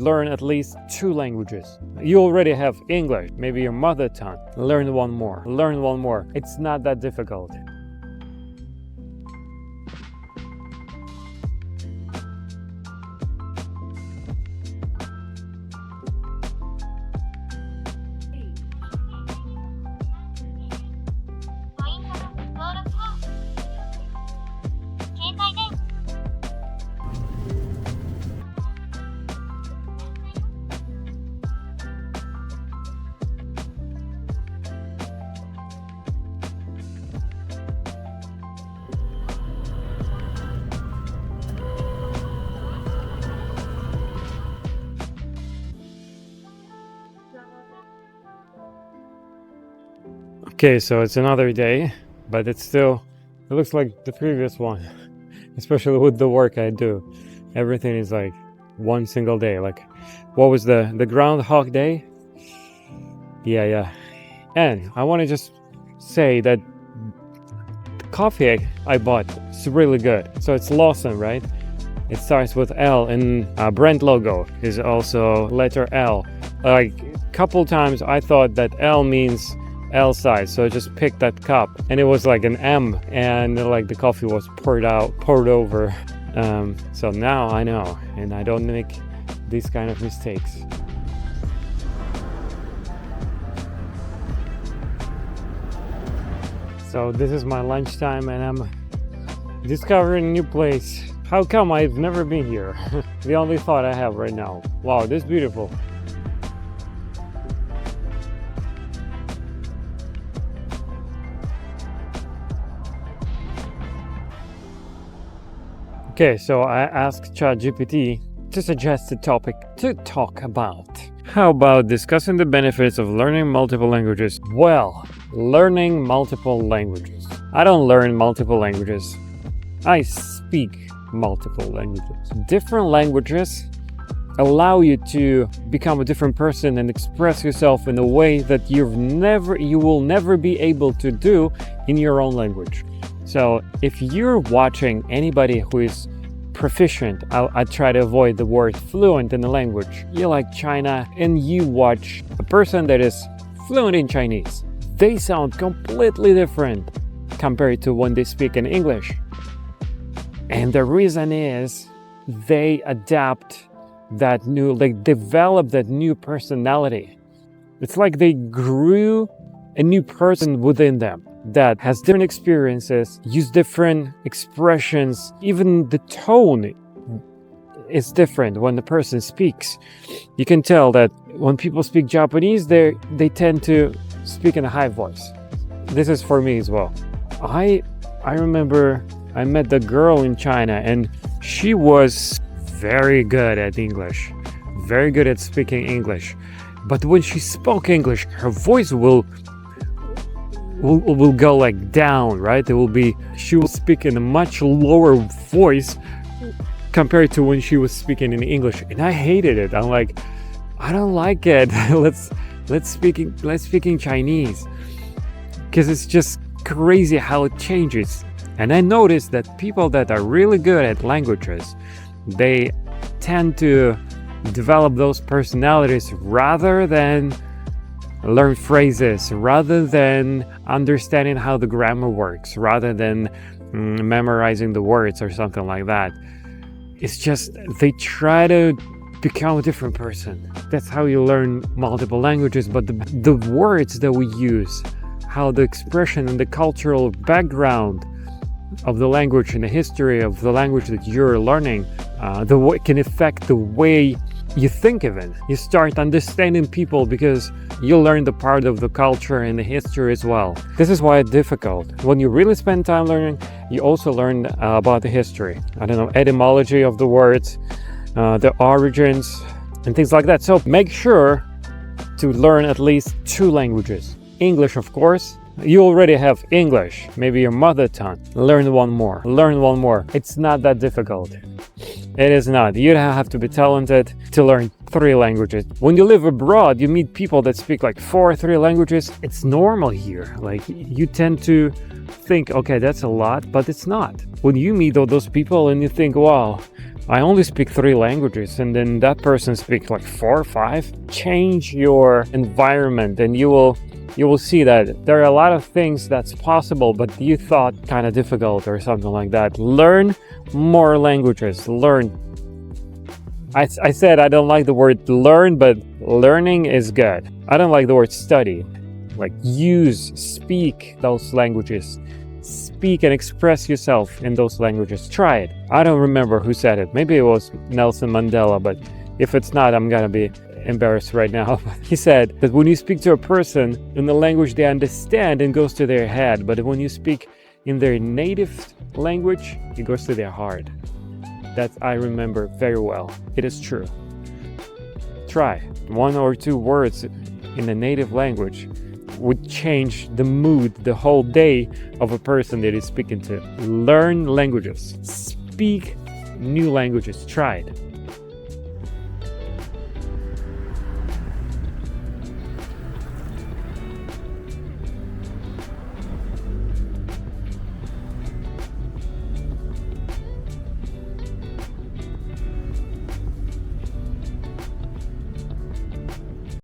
Learn at least 2 languages. You already have English, maybe your mother tongue. Learn one more. Learn one more. It's not that difficult. Okay, so it's another day, but it looks like the previous one, especially with the work I do. Everything is like one single day. Like, what was the Groundhog Day? Yeah. And I want to just say that the coffee I bought is really good. So it's Lawson, right? It starts with L, and brand logo is also letter L. Like, a couple times I thought that L means L size, so I just picked that cup and it was like an M, and like the coffee was poured over. So now I know, and I don't make these kind of mistakes. So this is my lunchtime and I'm discovering a new place. How come I've never been here? The only thought I have right now. Wow, this is beautiful. Okay, so I asked ChatGPT to suggest a topic to talk about. How about discussing the benefits of learning multiple languages? Well, learning multiple languages. I don't learn multiple languages. I speak multiple languages. Different languages allow you to become a different person and express yourself in a way that you will never be able to do in your own language. So if you're watching anybody who is proficient, I try to avoid the word fluent in the language. You like China and you watch a person that is fluent in Chinese. They sound completely different compared to when they speak in English. And the reason is they develop that new personality. It's like they grew a new person within them that has different experiences, use different expressions. Even the tone is different when the person speaks. You can tell that when people speak Japanese, they tend to speak in a high voice. This is for me as well. I remember I met the girl in China and she was very good at English, very good at speaking English. But when she spoke English, her voice will go like down, right? She will speak in a much lower voice compared to when she was speaking in English, and I hated it. I'm like, I don't like it. let's speak in Chinese, because it's just crazy how it changes. And I noticed that people that are really good at languages, they tend to develop those personalities rather than learn phrases, rather than understanding how the grammar works, rather than memorizing the words or something like that. It's just they try to become a different person. That's how you learn multiple languages. But the words that we use, how the expression and the cultural background of the language and the history of the language that you're learning, can affect the way you think of it. You start understanding people because you learn the part of the culture and the history as well. This is why it's difficult. When you really spend time learning, you also learn about the history. Etymology of the words, the origins, and things like that. So make sure to learn at least 2 languages. English, of course. You already have English, maybe your mother tongue. Learn one more. Learn one more. It's not that difficult. It is not. You don't have to be talented to learn 3 languages. When you live abroad, you meet people that speak like 4 or 3 languages. It's normal here. Like, you tend to think, okay, that's a lot, but it's not. When you meet all those people and you think, wow, I only speak 3 languages, and then that person speaks like 4 or 5. Change your environment, and you will see that there are a lot of things that's possible, but you thought kind of difficult or something like that. Learn more languages. Learn. I said I don't like the word learn, but learning is good. I don't like the word study. Like, speak those languages. Speak and express yourself in those languages. Try it. I don't remember who said it. Maybe it was Nelson Mandela, but if it's not, I'm gonna be embarrassed right now. He said that when you speak to a person in the language they understand, it goes to their head, but when you speak in their native language, it goes to their heart. That I remember very well. It is true. Try 1 or 2 words in the native language would change the mood, the whole day of a person that is speaking to. Learn languages. Speak new languages. Try it.